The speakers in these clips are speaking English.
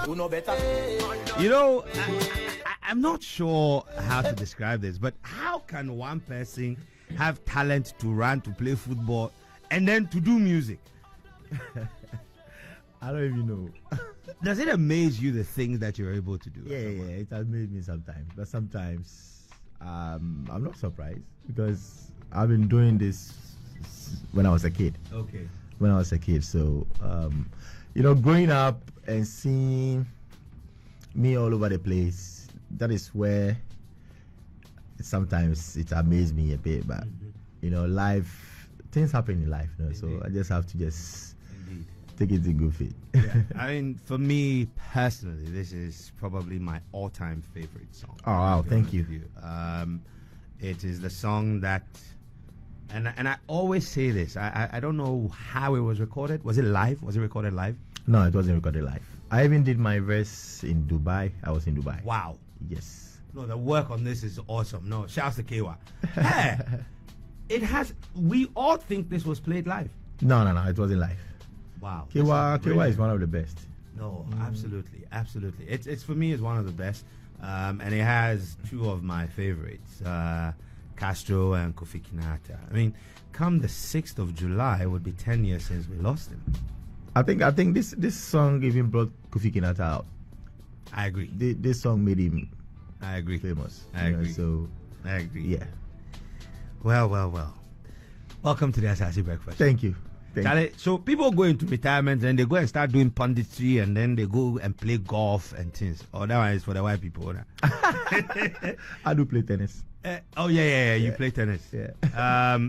You know, I'm not sure how to describe this, but how can one person have talent to run, to play football, and then to do music? I don't even know. Does it amaze you, the things that you're able to do? Yeah, it has made me sometimes. But sometimes I'm not surprised because I've been doing this when I was a kid. Okay. When I was a kid. So, growing up and seeing me all over the place, that is where sometimes it amazed me a bit. But, life, things happen in life. So I just have to take it in good faith. Yeah. I mean, for me personally, this is probably my all-time favorite song. Oh, wow. Thank you. It is the song that, and I always say this, I don't know how it was recorded. Was it live? Was it recorded live? No, it wasn't recorded live. I even did my verse in Dubai. I was in Dubai. Wow. Yes. No, the work on this is awesome. No, shouts to Kewa. Hey, we all think this was played live. No, it wasn't live. Wow. Kewa is one of the best. No, absolutely. It's for me, it's one of the best. And it has two of my favorites, Castro and Kofi Kinata. I mean, come the 6th of July, it would be 10 years since we lost him. I think this song even brought Kofi Kinata out. I agree. This song made him famous. I agree. So I agree. Yeah. Well. Welcome to the Asaase Breakfast. Thank you. Charlie, so people go into retirement and they go and start doing punditry and then they go and play golf and things. Oh, that one is for the white people. I do play tennis. You play tennis. Yeah.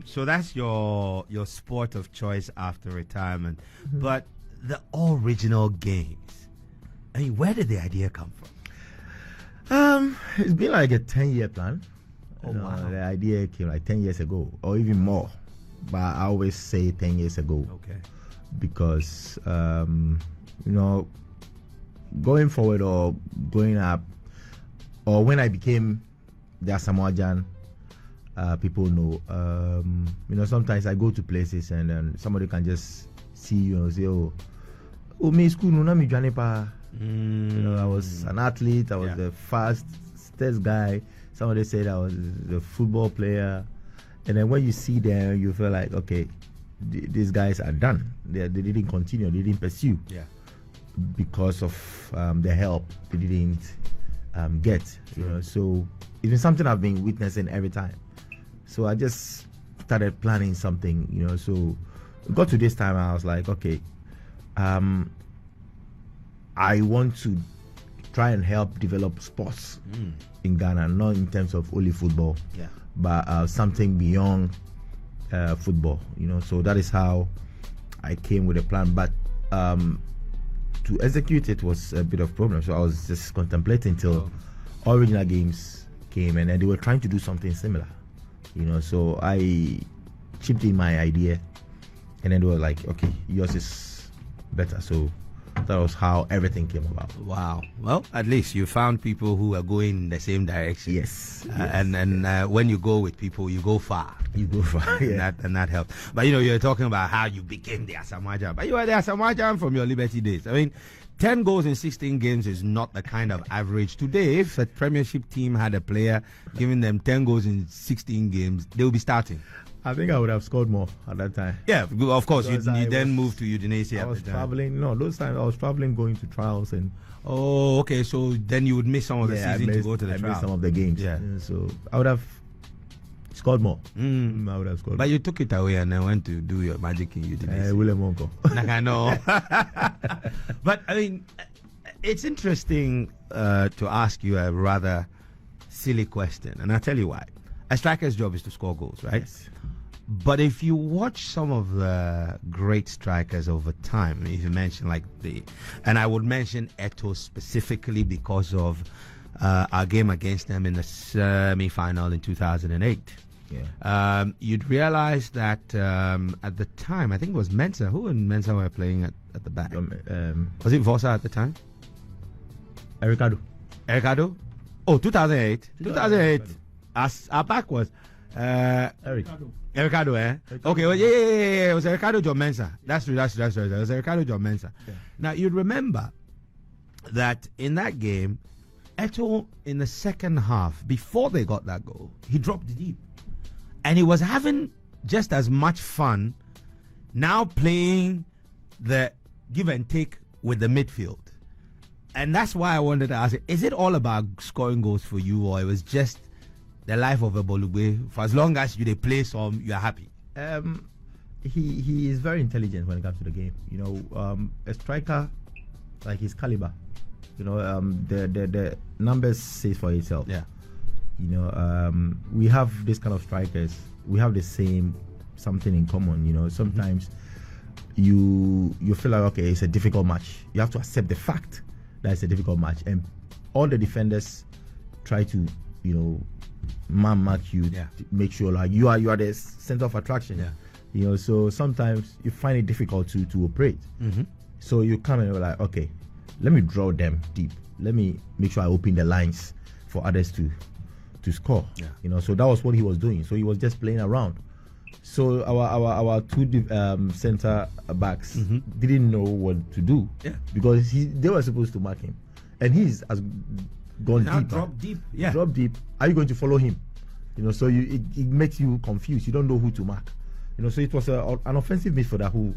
So that's your sport of choice after retirement. Mm-hmm. But the original games, I mean, where did the idea come from? It's been like a 10-year plan. Wow. The idea came like 10 years ago or even more. But I always say 10 years ago. Okay. Because, going forward or going up, or when I became the Asamoah Gyan, people know. Sometimes I go to places and then somebody can just see you and say, oh, me school, no, me Janepa. I was an athlete. I was the fastest guy. Somebody said I was a football player. And then when you see them, you feel like, okay, these guys are done. They didn't continue. They didn't pursue. Yeah. Because of the help they didn't get. So it's been something I've been witnessing every time. So I just started planning something. So it got to this time. I was like, okay, I want to try and help develop sports in Ghana, not in terms of only football. Yeah. But something beyond football, So that is how I came with a plan. But to execute it was a bit of a problem. So I was just contemplating till original games came, and then they were trying to do something similar, So I chipped in my idea, and then they were like, "Okay, yours is better." So that was how everything came about. Wow. Well, at least you found people who are going in the same direction. Yes. And when you go with people, you go far. Yeah. And that helps. But you're talking about how you became the Asamoah Gyan. But you were the Asamoah Gyan from your Liberty days. I mean, 10 goals in 16 games is not the kind of average. Today, if a Premiership team had a player giving them 10 goals in 16 games, they will be starting. I think I would have scored more at that time. Yeah, of course. You then moved to Udinese. I was traveling. No, those times I was traveling, going to trials and. Oh, okay. So then you would miss some of the season to go to the trials. I missed some of the games. Yeah. So I would have scored more. I would have scored. But you took it away and then went to do your magic in Udinese. William Wonko. I know. But I mean, it's interesting to ask you a rather silly question, and I'll tell you why. A striker's job is to score goals, right? Yes. But if you watch some of the great strikers over time, if you mention and I would mention Eto specifically because of our game against them in the semi-final in 2008. Yeah. You'd realize that at the time, I think it was Mensah. Who in Mensah were playing at the back? Was it Vosa at the time? Ricardo? Oh, 2008. 2008. Our back was Ricardo, eh? Okay, well, yeah. It was Ricardo John Mensah. That's true. It was Ricardo John Mensah. Yeah. Now, you'd remember that in that game, Eto'o, in the second half, before they got that goal, he dropped deep. And he was having just as much fun now playing the give and take with the midfield. And that's why I wanted to ask you, is it all about scoring goals for you, or it was just the life of a Bolugbe? For as long as they play some, you're happy? He is very intelligent when it comes to the game. You know, a striker, like his caliber, you know, the numbers say for itself. Yeah. You know, we have this kind of strikers. We have the same something in common. You know, sometimes you feel like, okay, it's a difficult match. You have to accept the fact that it's a difficult match, and all the defenders try to, you know, mark you, to make sure like you are the center of attraction. Yeah. You know, so sometimes you find it difficult to operate. So you come and you're like, okay, let me draw them deep. Let me make sure I open the lines for others to score. Yeah. You know, so that was what he was doing. So he was just playing around. So our two center backs didn't know what to do, because they were supposed to mark him, and has gone now deep. Drop deep. Drop deep. Are you going to follow him? You know, so it makes you confused. You don't know who to mark. You know, so it was an offensive midfielder who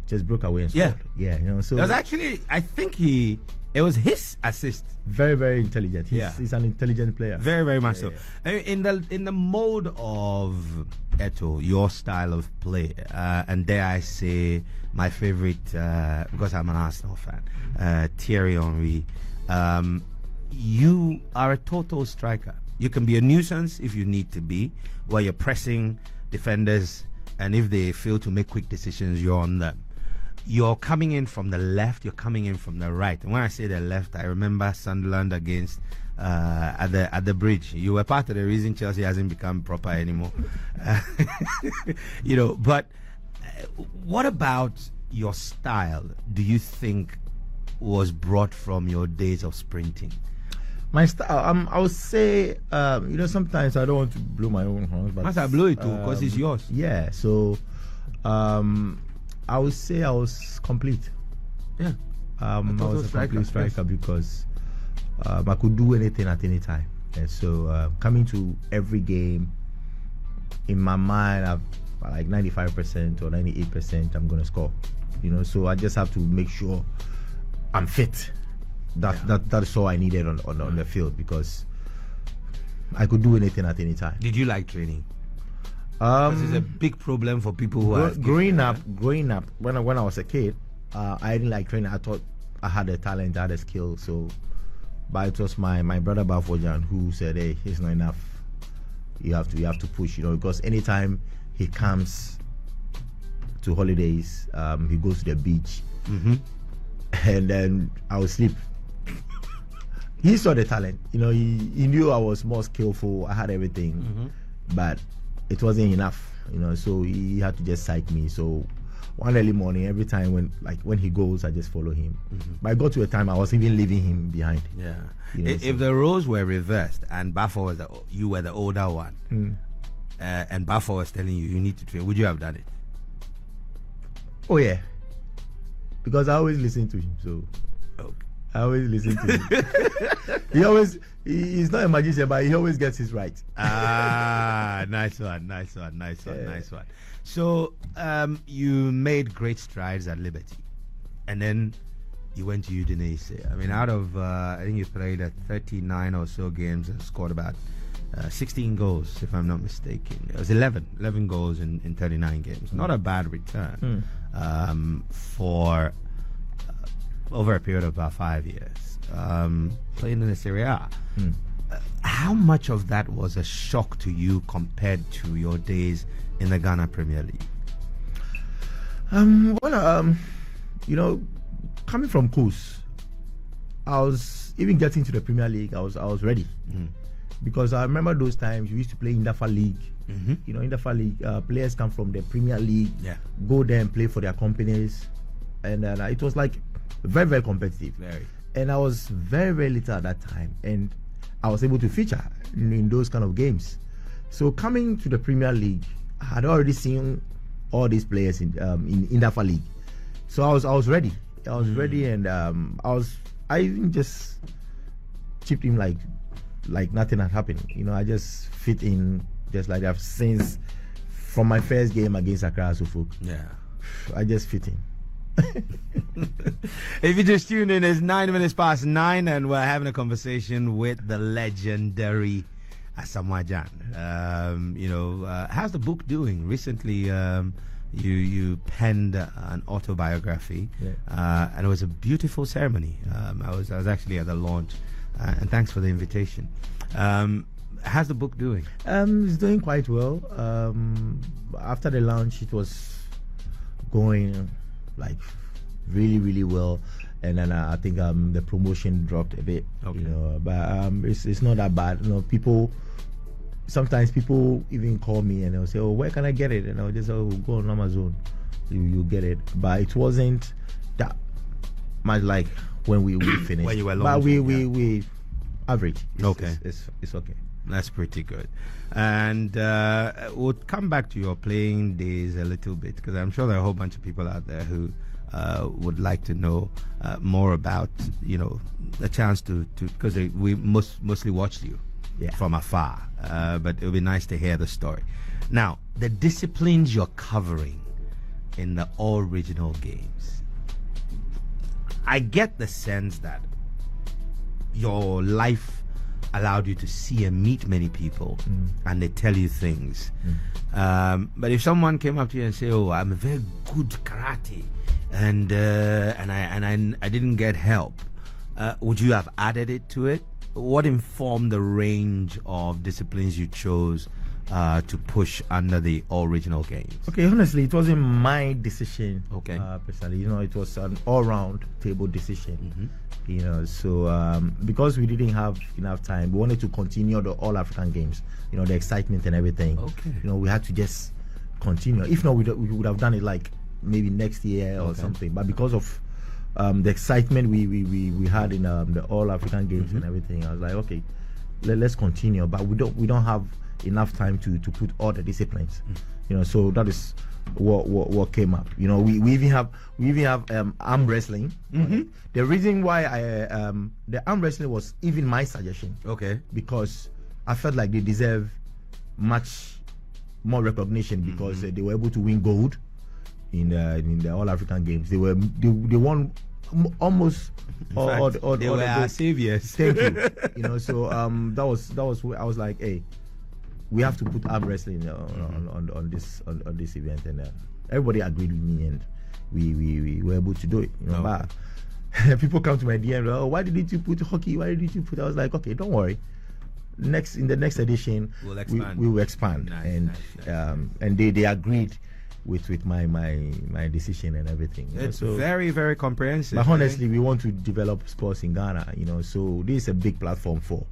just broke away and scored. You know, so it was actually, I think it was his assist. Very, very intelligent. He's an intelligent player. Very, very much so. In the mode of Eto'o, your style of play, and dare I say my favorite, because I'm an Arsenal fan, Thierry Henry. You are a total striker. You can be a nuisance if you need to be, where you're pressing defenders, and if they fail to make quick decisions, you're on them. You're coming in from the left, you're coming in from the right. And when I say the left, I remember Sunderland against at the bridge. You were part of the reason Chelsea hasn't become proper anymore. You know, but what about your style do you think was brought from your days of sprinting? My style, I would say, you know, sometimes I don't want to blow my own horn, but I blow it too, because it's yours. Yeah, so I would say I was complete. Yeah. I was a complete striker because I could do anything at any time. And so coming to every game, in my mind, I've like 95% or 98%, I'm going to score. You know, so I just have to make sure I'm fit. That's all I needed on the field, because I could do anything at any time. Did you like training? This is a big problem for people who are growing up. When I was a kid, I didn't like training. I thought I had a talent, I had a skill. So, but it was my brother Bafojan who said, "Hey, it's not enough. You have to push. You know, because anytime he comes to holidays, he goes to the beach, and then I would sleep." He saw the talent. You know, he knew I was more skillful. I had everything, but it wasn't enough. You know, so he had to just psych me. So one early morning, every time when he goes, I just follow him. But I got to a time I was even leaving him behind. Yeah. You know, if the roles were reversed and Bafo you were the older one, and Bafo was telling you need to train, would you have done it? Oh yeah, because I always listen to him. So. Okay. I always listen to him. He's not a magician, but he always gets his right. Nice one. So you made great strides at Liberty, and then you went to Udinese. I mean, out of I think you played at 39 or so games and scored about 16 goals, if I'm not mistaken. It was 11 goals in 39 games. Not a bad return for over a period of about 5 years, playing in the Serie A. How much of that was a shock to you compared to your days in the Ghana Premier League? You know, coming from Coast, I was even getting to the Premier League. I was ready, because I remember those times we used to play in Dafa League. You know, in Dafa League, players come from the Premier League, go there and play for their companies, and it was like very, very competitive. Very. And I was very, very little at that time, and I was able to feature in those kind of games. So coming to the Premier League, I had already seen all these players in Dafa League. So I was ready. I was ready, and I was I even just chipped in like nothing had happened. You know, I just fit in just like that since from my first game against Accra Asamoah. Yeah. I just fit in. If you just tuned in, it's 9:09, and we're having a conversation with the legendary Asamoah Gyan. How's the book doing? Recently, you penned an autobiography, and it was a beautiful ceremony. I was actually at the launch, and thanks for the invitation. How's the book doing? It's doing quite well. After the launch, it was going like really, really well, and then I think the promotion dropped a bit. Okay. But it's not that bad. Sometimes people even call me and they'll say, "Oh, where can I get it?" And I'll just say, "Oh, go on Amazon, you get it." But it wasn't that much like when we finished. When you were launching, but we average. Okay, it's okay. That's pretty good. And we'll come back to your playing days a little bit, because I'm sure there are a whole bunch of people out there who would like to know more about, the chance to because we mostly watched you from afar. But it would be nice to hear the story. Now, the disciplines you're covering in the all regional games, I get the sense that your life allowed you to see and meet many people, and they tell you things. But if someone came up to you and say, "Oh, I'm a very good karate, and I didn't get help," would you have added it to it? What informed the range of disciplines you chose to push under the all regional games? Okay, honestly, it wasn't my decision. Okay. Personally, it was an all-round table decision. So because we didn't have enough time, we wanted to continue the all African games. The excitement and everything. Okay. We had to just continue. If not, we would have done it like maybe next year or something. But because of the excitement we had in the all African games and everything, I was like, okay, let's continue. But we don't have enough time to put all the disciplines. So that is what came up. We even have arm wrestling. The reason why the arm wrestling was even my suggestion. Okay. Because I felt like they deserve much more recognition because they were able to win gold in the all African games. They won almost all they were our saviors. Thank you. So that was where I was like, hey, we have to put arm wrestling on this event, and everybody agreed with me, and we were able to do it. But people come to my DM, "Oh, why didn't you put hockey? Why didn't you put?" I was like, okay, don't worry. In the next edition, we will expand. Nice. And they agreed with my decision and everything. It's very, very comprehensive. But honestly, we want to develop sports in Ghana. So this is a big platform for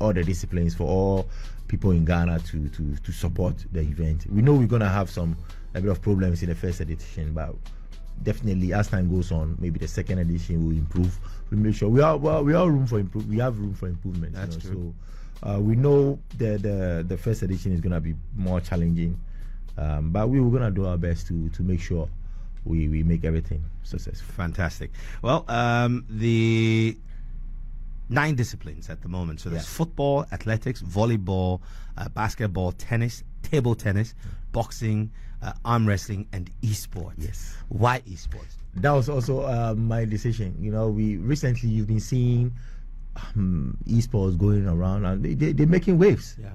all the disciplines, for all people in Ghana to support the event. We know we're gonna have a bit of problems in the first edition, but definitely as time goes on, maybe the second edition will improve. We make sure we have room for improvement. That's true. So we know that the first edition is gonna be more challenging, but we were gonna do our best to make sure we make everything successful. Fantastic. Well, the 9 disciplines at the moment. So there's football, athletics, volleyball, basketball, tennis, table tennis, boxing, arm wrestling, and esports. Yes. Why esports? That was also my decision. You've been seeing esports going around, and they're making waves. Yeah.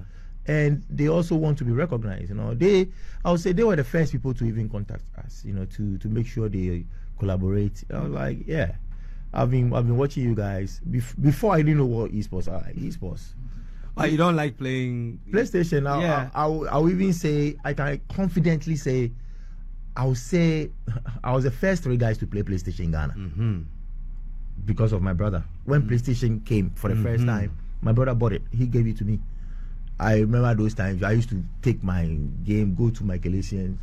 And they also want to be recognized. I would say they were the first people to even contact us. To make sure they collaborate. I was like, yeah. I've been watching you guys before I didn't know what esports are. Esports. You don't like playing PlayStation? I'll even say, I can confidently say, I would say I was the first 3 guys to play PlayStation in Ghana because of my brother. When PlayStation came for the first time, my brother bought it. He gave it to me. I remember those times. I used to take my game, go to my Galatians,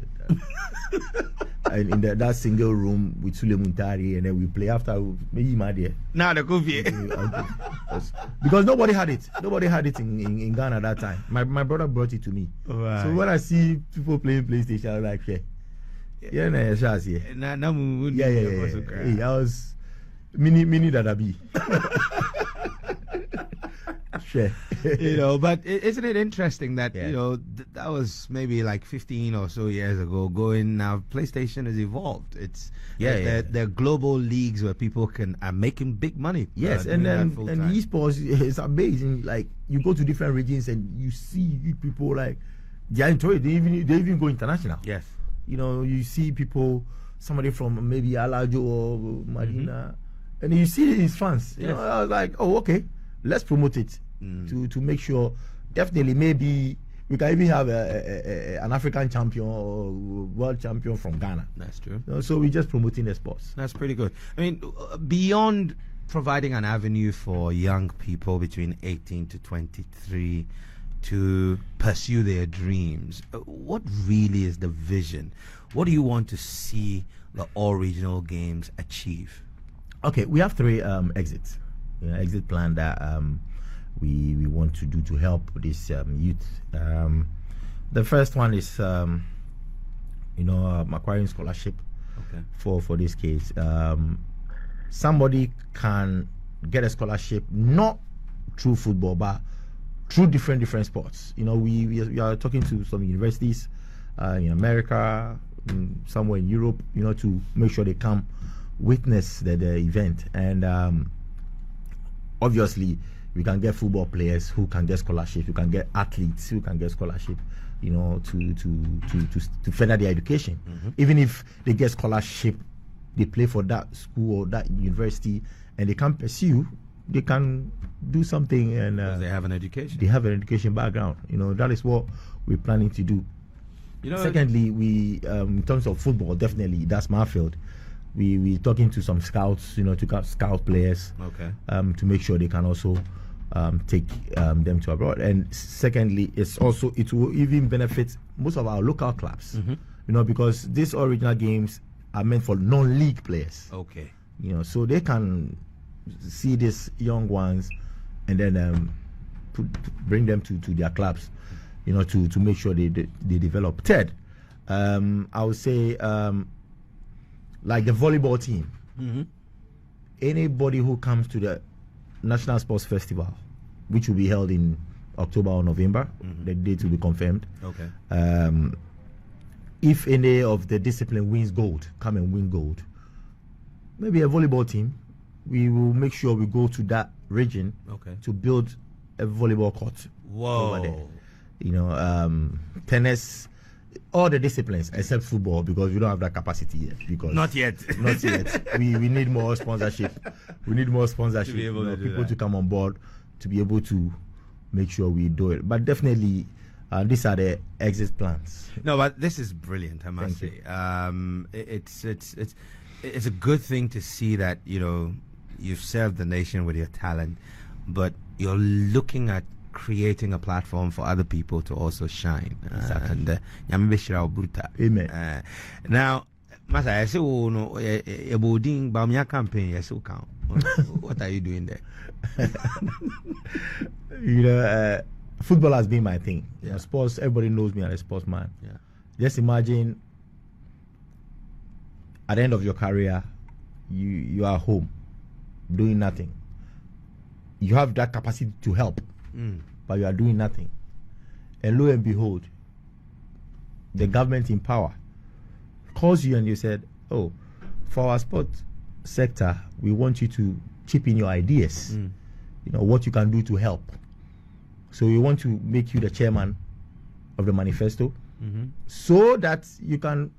and in that single room with Sule Muntari, and then we play after maybe my dear. Now the coffee. Because nobody had it. Nobody had it in Ghana at that time. My brother brought it to me. Right. So when I see people playing PlayStation, I was like, I Mini Dadabi. Sure. But isn't it interesting that that was maybe like 15 or so years ago. Going now, PlayStation has evolved. It's there are global leagues where people are making big money. Yes, and esports is amazing. Like you go to different regions and you see people like they enjoy it. They even go international. Yes, you see people, somebody from maybe Alajo or Marina, and you see his fans. Yes. I was like, oh, okay, let's promote it. To make sure, definitely maybe we can even have an African champion or world champion from Ghana. That's true. So we're just promoting the sports. That's pretty good. I mean, beyond providing an avenue for young people between 18 to 23 to pursue their dreams, what really is the vision? What do you want to see the All Regional Games achieve? Okay, we have 3 exits. Exit plan that we want to do to help this youth. The first one is acquiring scholarship for this case. Somebody can get a scholarship not through football but through different sports. We are talking to some universities in America, somewhere in Europe, to make sure they come witness the event. And obviously we can get football players who can get scholarship. You can get athletes who can get scholarship, to further their education. Even if they get scholarship, they play for that school or that university, and they can pursue. They can do something, and they have an education. They have an education background. That is what we're planning to do. Secondly, we in terms of football, definitely that's my field. We're talking to some scouts, to scout players, to make sure they can also take them to abroad. And secondly, it will even benefit most of our local clubs, because these original games are meant for non-league players. Okay. So they can see these young ones and then bring them to their clubs, to make sure they develop. Third, I would say like the volleyball team. Anybody who comes to the National Sports Festival, which will be held in October or November, the date will be confirmed. Okay. If any of the discipline wins gold, come and win gold. Maybe a volleyball team, we will make sure we go to that region to build a volleyball court over there. Tennis, all the disciplines except football, because we don't have that capacity yet. Because not yet. we need more sponsorship. We need more sponsorship. To be able to do people that. to come on board to be able to make sure we do it. But definitely, these are the exit plans. No, but this is brilliant, I must say. It's a good thing to see that you've served the nation with your talent, but you're looking at creating a platform for other people to also shine. Exactly. Amen. Now, Masa, I say, campaign, what are you doing there? Football has been my thing. Sports, everybody knows me as a sportsman. Just imagine at the end of your career, you are home doing nothing. You have that capacity to help, but you are doing nothing. And lo and behold, the government in power calls you and you said, oh, for our sports sector, we want you to chip in your ideas, what you can do to help. So we want to make you the chairman of the manifesto, so that you can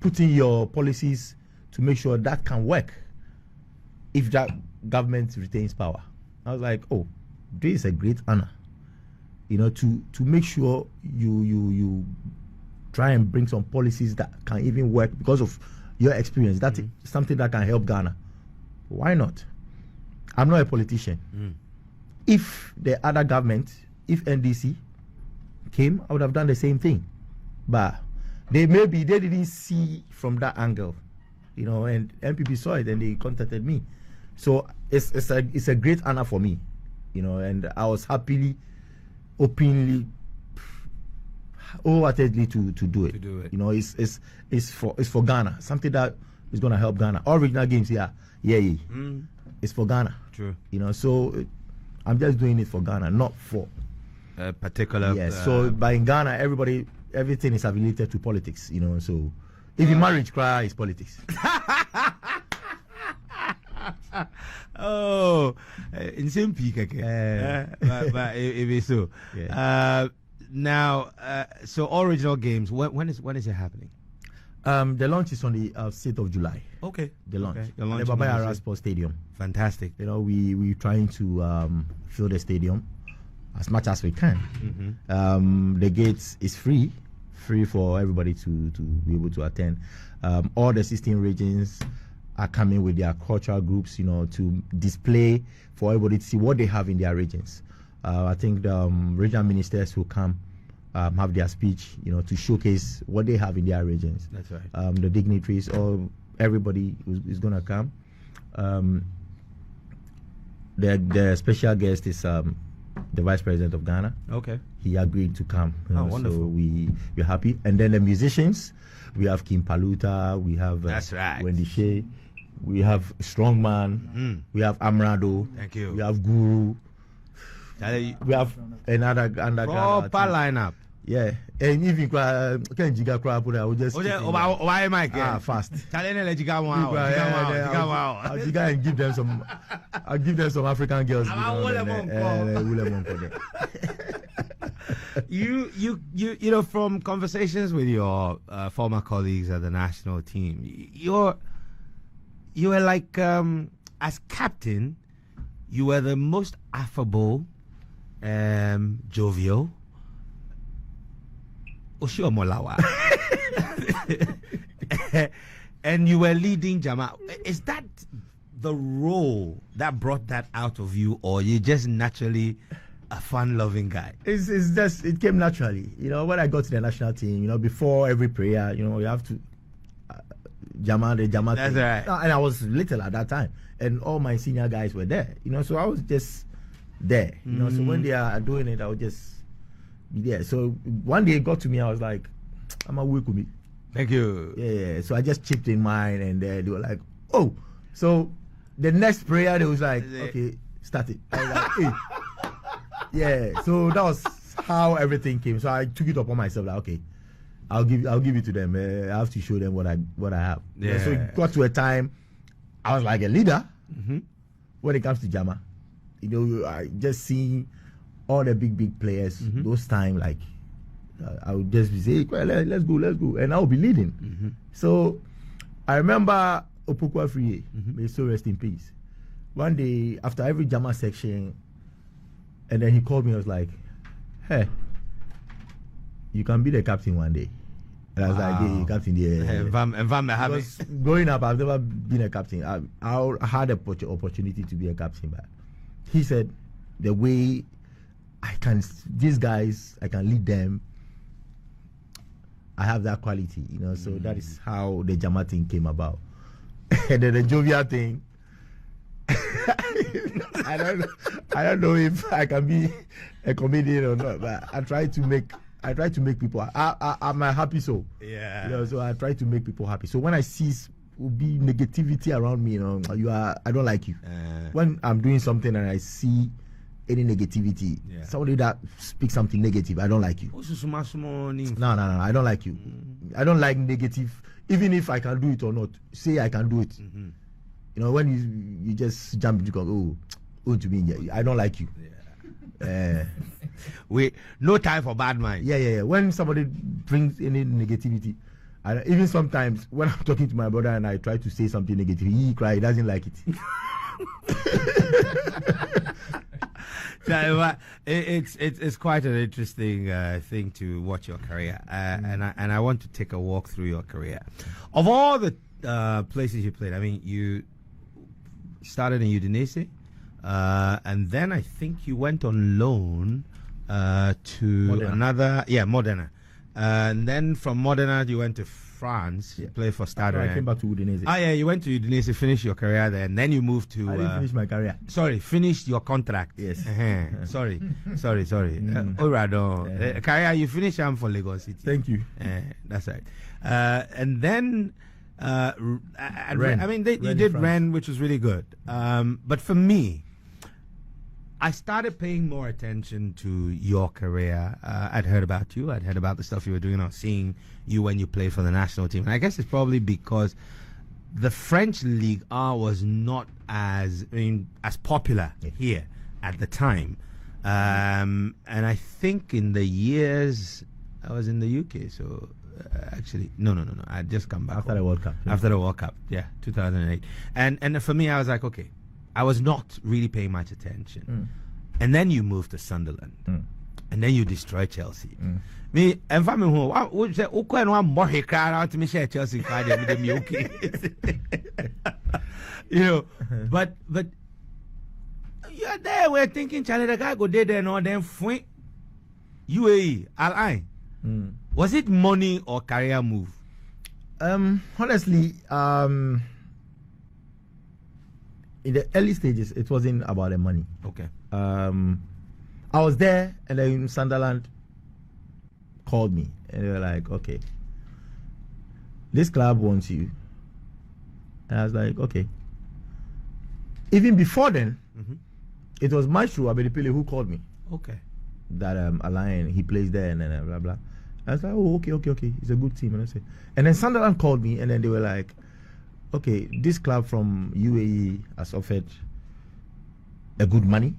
put in your policies to make sure that can work if that government retains power. I was like, oh, this is a great honor, to make sure you try and bring some policies that can even work because of your experience. That's something that can help Ghana. Why not? I'm not a politician. If the other government, if NDC came, I would have done the same thing. But they didn't see from that angle, and MPP saw it and they contacted me. So it's a great honor for me, and I was happily, openly, wholeheartedly to do it. To do it. It's for Ghana, something that it's gonna help Ghana. All regional games, it's for Ghana. True. So I'm just doing it for Ghana, not for a particular. Yes. So by in Ghana, everything is related to politics. So even marriage cry is politics. Oh, in same peak again. But it is so. Yeah. Now, so all regional games. When is it happening? The launch is on the 6th of July. Okay. The launch. Okay. The Baba Sports Stadium. Fantastic. We're trying to fill the stadium as much as we can. Mm-hmm. The gates is free for everybody to be able to attend. All the 16 regions are coming with their cultural groups, to display for everybody to see what they have in their regions. I think the regional ministers will come have their speech, to showcase what they have in their regions. That's right. The dignitaries, everybody is going to come. The special guest is the Vice President of Ghana. Okay. He agreed to come. Wonderful. So we're happy. And then the musicians, we have Kim Paluta, we have That's right. Wendy Shea, we have Strongman, we have Amrado, Thank you. we have Guru, we have another proper lineup. Yeah, and even can Jiga crap, I will just why am I fast. I'll and give them some. I'll give them some African girls. You from conversations with your former colleagues at the national team, you were like as captain, you were the most affable, jovial. And you were leading Jama. Is that the role that brought that out of you, or you just naturally a fun-loving guy? It's just, it came naturally. When I got to the national team, before every prayer, you have to Jama. That's thing. right. And I was little at that time, and all my senior guys were there. So I was just there. So when they are doing it, I would just. Yeah, so one day it got to me, I was like, I'm a week with me. Thank you. Yeah, so I just chipped in mine, and they were like, oh. So the next prayer, they was like, okay, start it. I was like, hey. Yeah, so that was how everything came. So I took it upon myself, like, okay, I'll give it to them. I have to show them what I have. Yeah. So it got to a time, I was like a leader when it comes to Jama. I just see all the big players, those time, like I would just be saying, hey, let's go, and I would be leading. So I remember Opokwa Friye, may so rest in peace. One day after every Jama section, and then he called me. I was like, hey, you can be the captain one day. And I was like, hey, captain, because growing up, I've never been a captain. I had the opportunity to be a captain, but he said the way these guys, I can lead them. I have that quality, so that is how the Jama thing came about. And then the jovial thing, I don't know if I can be a comedian or not, but I try to make people, I'm a happy soul. Yeah. So I try to make people happy. So when I see be negativity around me, I don't like you. When I'm doing something and I see any negativity, somebody that speaks something negative, I don't like you. No, I don't like you. I don't like negative, even if I can do it or not. Say I can do it. When you just jump, you go, to me, I don't like you. No time for bad mind. Yeah. When somebody brings any negativity, even sometimes when I'm talking to my brother and I try to say something negative, he cry. He doesn't like it. It's quite an interesting thing to watch your career, and I want to take a walk through your career. Of all the places you played, I mean, you started in Udinese, and then I think you went on loan to Modena. Modena, and then from Modena you went to France. You played for Stade. I came back to Udinese. You went to Udinese, finished your career there, and then you moved to. I didn't finish my career. Sorry, finished your contract. Yes. Sorry. Career you finished for Lagos City. Thank you. That's right. And then Rennes. I mean, you did Rennes, which was really good. But for me, I started paying more attention to your career. I'd heard about you. I'd heard about the stuff you were doing. I was seeing you when you played for the national team. And I guess it's probably because the French Ligue 1 was not as popular here at the time. And I think in the years I was in the UK, so actually, no. I had just come back after the World Cup. After the World Cup, 2008. And for me, I was like, okay, I was not really paying much attention. And then you moved to Sunderland. And then you destroyed Chelsea. Me, and family who would say, "Okay, no more he cried out to me, say Chelsea cried with me, okay." But you're there. We're thinking, Charlie, the guy go there, and then UAE, Al-Ain. Was it money or career move? Honestly, in the early stages, it wasn't about the money. Okay. I was there, and then Sunderland called me, and they were like, "Okay, this club wants you." And I was like, "Okay." Even before then, it was Maestro Abedipele who called me. Okay. That Alain, he plays there, and then blah blah. I was like, "Oh, okay. It's a good team." And I said, and then Sunderland called me, and then they were like, "Okay, this club from UAE has offered a good money,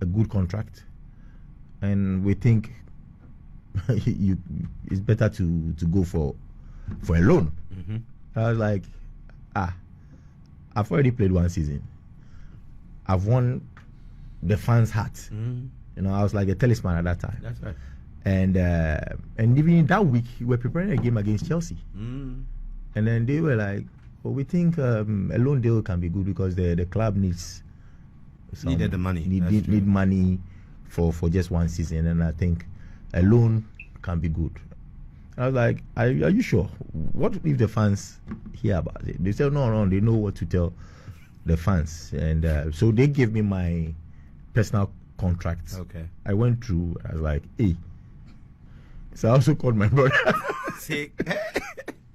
a good contract, and we think it's better to go for a loan." I was like, I've already played one season. I've won the fans' heart. I was like a talisman at that time. That's right. And even in that week, we were preparing a game against Chelsea. And then they were like, "Well, we think a loan deal can be good because the club needed the money. Need money for just one season, and I think a loan can be good." I was like, are you sure? What if the fans hear about it? They said, no, they know what to tell the fans. And so they gave me my personal contract. Okay. I went through, I was like, hey. So I also called my brother. Sick.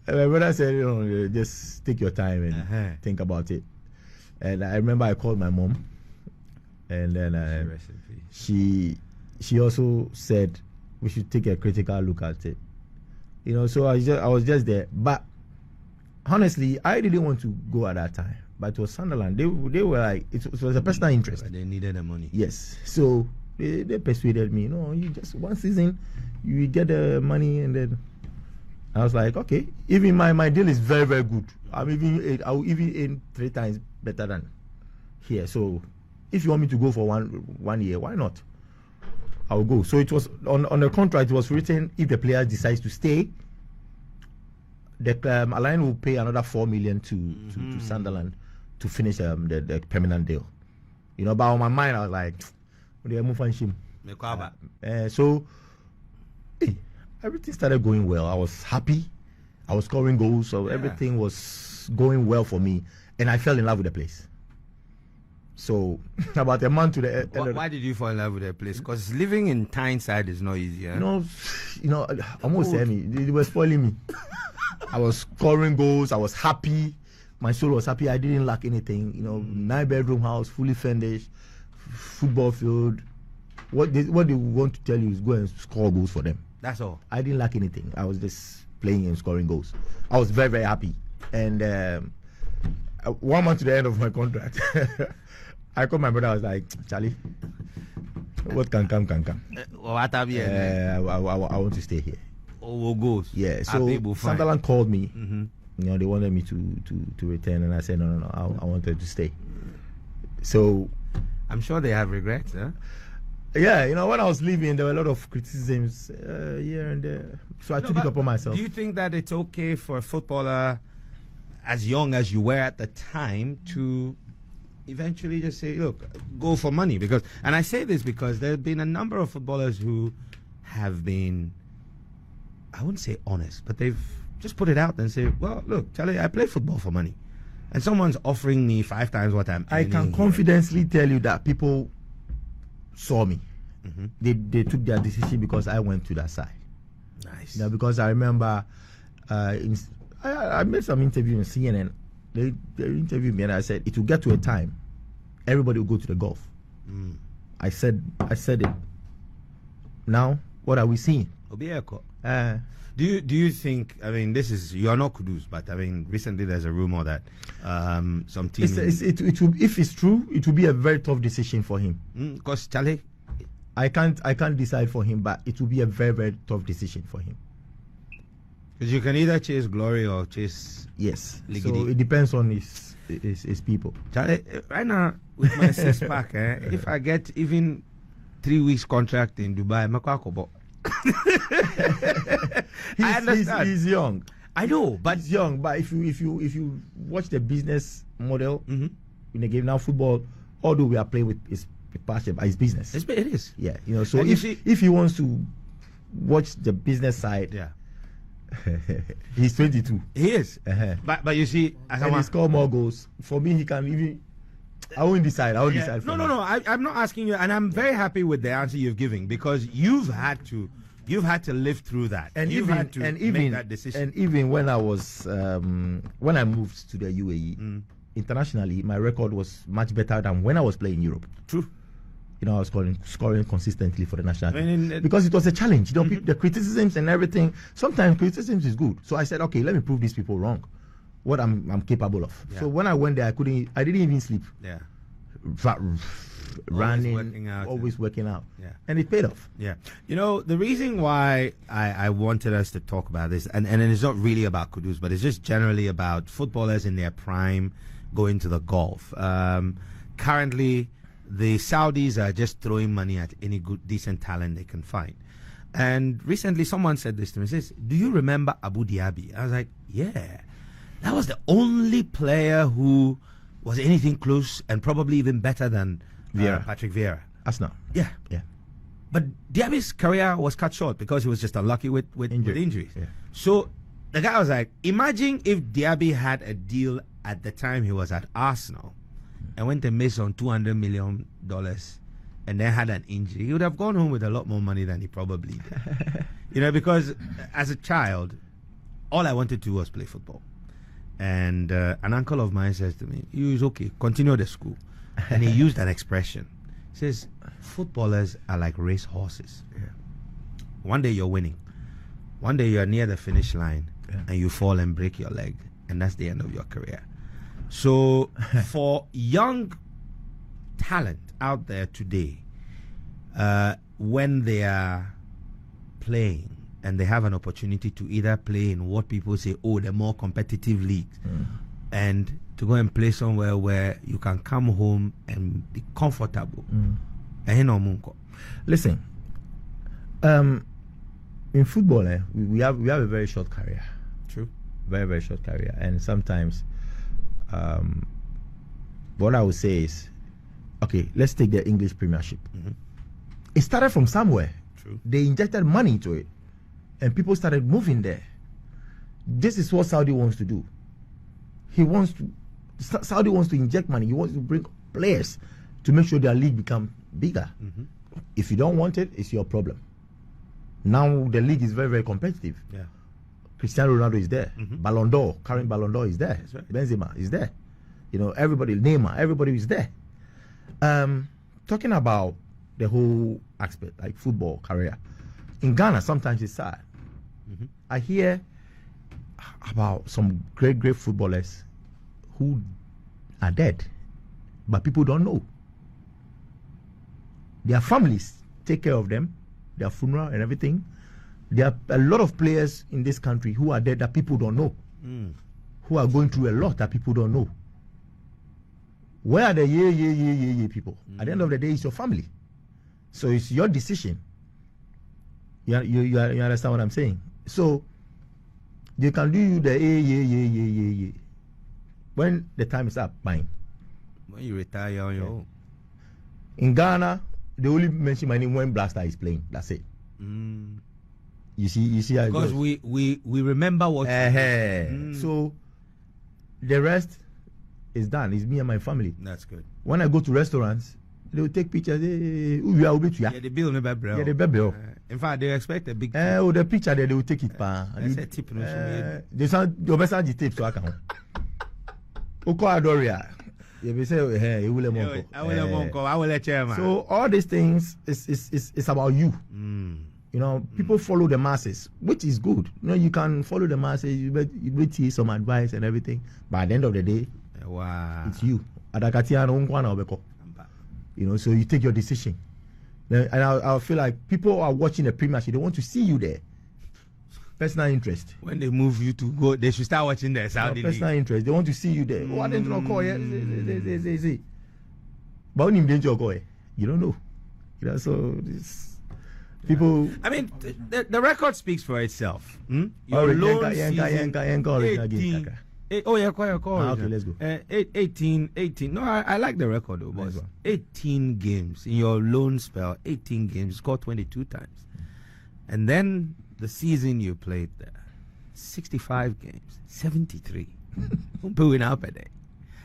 And my brother said, just take your time and think about it. And I remember I called my mom. And then she also said we should take a critical look at it. So I was just there. But honestly, I didn't want to go at that time. But it was Sunderland. They were like, it was a personal interest. But they needed the money. Yes. So they persuaded me, no, you just one season, you get the money, and then I was like, okay. Even my deal is very, very good. I'll even aim 3 times better than here. So if you want me to go for one year, why not? I'll go. So it was on the contract. It was written, if the player decides to stay, the Alain will pay another 4 million to Sunderland to finish the permanent deal. But on my mind, I was like, so everything started going well. I was happy. I was scoring goals, so everything was going well for me, and I fell in love with the place. So about a month to the end. Why did you fall in love with that place? Because living in Tyneside is not easy. Almost said me. They were spoiling me. I was scoring goals. I was happy. My soul was happy. I didn't lack anything. 9-bedroom house, fully furnished, football field. What they want to tell you is go and score goals for them. That's all. I didn't lack anything. I was just playing and scoring goals. I was very, very happy. And 1 month to the end of my contract, I called my brother. I was like, Charlie, what can come. I want to stay here. Oh, goes. Yeah. So Sunderland called me. They wanted me to return, and I said no. I wanted to stay. So I'm sure they have regrets, huh? Yeah. When I was leaving, there were a lot of criticisms here and there. So I took it upon myself. Do you think that it's okay for a footballer, as young as you were at the time, to eventually just say, look, go for money? And I say this because there have been a number of footballers who have been, I wouldn't say honest, but they've just put it out and say, well, look, Charlie, I play football for money, and someone's offering me 5 times what I'm earning. I can confidently tell you that people saw me. They took their decision because I went to that side. Nice. Because I remember I I made some interview in CNN. They interviewed me and I said it will get to a time everybody will go to the golf. I said it. Now what are we seeing? Do you think, I mean, you are not Kudus, but I mean, recently there's a rumor that some teams... if it's true, it will be a very tough decision for him. Because, Charlie... I can't decide for him, but it will be a very, very tough decision for him. Because you can either chase glory or chase... Yes. Ligidi. So it depends on his people. Charlie, right now, with my six-pack, if I get even 3 weeks contract in Dubai, I'm I understand. He's young. I know, but he's young. But if you watch the business model in the game now, football, although we are playing with his passion, his business. It is. Yeah, So if he wants to watch the business side, he's 22. He is. But you see, and he score more goals. For me, he can even. I won't decide. Decide. No. I'm not asking you, and I'm very happy with the answer you've given because you've had to live through that, and you've even had to make that decision. And even when I was when I moved to the UAE internationally, my record was much better than when I was playing in Europe. True. I was scoring consistently for the national team because it was a challenge. The criticisms and everything. Sometimes criticisms is good. So I said, okay, let me prove these people wrong. What I'm capable of. Yeah. So when I went there, I didn't even sleep. Yeah. Running, always working out. Yeah. And it paid off. Yeah. The reason why I wanted us to talk about this, and it's not really about Kudus, but it's just generally about footballers in their prime going to the golf. Currently, the Saudis are just throwing money at any good, decent talent they can find. And recently someone said this to me, says, do you remember Abu Dhabi? I was like, yeah. That was the only player who was anything close and probably even better than Patrick Vieira. Asna. Yeah. But Diaby's career was cut short because he was just unlucky with injuries. Yeah. So the guy was like, imagine if Diaby had a deal at the time he was at Arsenal and went and made some $200 million and then had an injury. He would have gone home with a lot more money than he probably did. Because as a child, all I wanted to do was play football. And an uncle of mine says to me, it's okay, continue the school. And he used an expression. He says, footballers are like race horses. Yeah. One day you're winning. One day you're near the finish line and you fall and break your leg. And that's the end of your career. So for young talent out there today, when they are playing, and they have an opportunity to either play in what people say, the more competitive leagues, and to go and play somewhere where you can come home and be comfortable. Listen, in football, we have a very short career. True. Very, very short career. And sometimes, what I would say is, okay, let's take the English Premiership. It started from somewhere. True. They injected money into it. And people started moving there. This is what Saudi wants to do. Saudi wants to inject money. He wants to bring players to make sure their league become bigger. If you don't want it, it's your problem. Now the league is very, very competitive. Yeah. Cristiano Ronaldo is there. Ballon d'Or, current Ballon d'Or is there. Right. Benzema is there. Everybody, Neymar, everybody is there. Talking about the whole aspect, like football career. In Ghana, sometimes it's sad. I hear about some great footballers who are dead, but people don't know. Their families take care of them, their funeral and everything. There are a lot of players in this country who are dead that people don't know, who are going through a lot that people don't know. Where are the people? At the end of the day, it's your family. So it's your decision. You understand what I'm saying? So they can do the when the time is up, fine. When you retire, you're on your own. In Ghana, they only mention my name when Blaster is playing. That's it. You see how because we remember what. So the rest is done. It's me and my family. That's good. When I go to restaurants, They will take pictures. Hey, we are with you. Yeah, the bill never bro. Yeah, the baby. In fact, they expect a big. The picture there, they will take it. That's a tip. They sound your best the tape so I can. Oko Adoria. You will say, hey, you will I will let you. So all these things is about you. You know, people follow the masses, which is good. You know, you can follow the masses. You will see some advice and everything. But at the end of the day, it's you. You know, so you take your decision. And I feel like people are watching the Premiership. They want to see you there. Personal interest. When they move you to go, they should start watching the Saudi League. Personal interest. They want to see you there. Oh, I didn't know call. But when you don't call, you don't know. You know, so this people. I mean, the record speaks for itself. Your loan season. Okay, let's go. 18. No, I like the record though, boss. 18 games in your loan spell. 18 games, scored 22 times, and then the season you played there, 65 games, 73. Pulling up a day.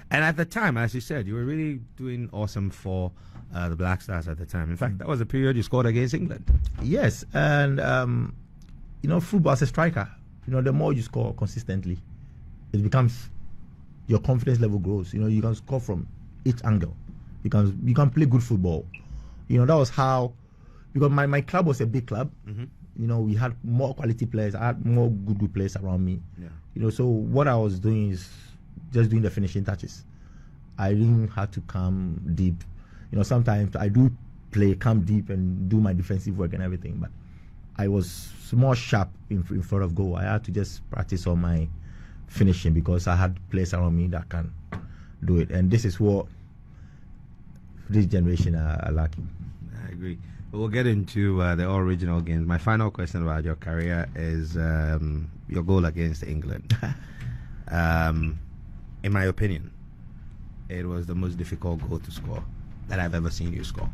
And at the time, as you said, you were really doing awesome for the Black Stars at the time. In fact, that was the period you scored against England. Yes, and you know, football as a striker, you know, the more you score consistently, it becomes, your confidence level grows. You know, you can score from each angle. You can play good football. You know, that was how, because my club was a big club. You know, we had more quality players. I had more good players around me. Yeah. You know, so what I was doing is just doing the finishing touches. I didn't have to come deep. You know, sometimes I do come deep and do my defensive work and everything, but I was more sharp in front of goal. I had to just practice on my finishing because I had players around me that can do it. And this is what this generation are lacking. I agree. We'll get into the original games. My final question about your career is your goal against England. In my opinion, it was the most difficult goal to score that I've ever seen you score.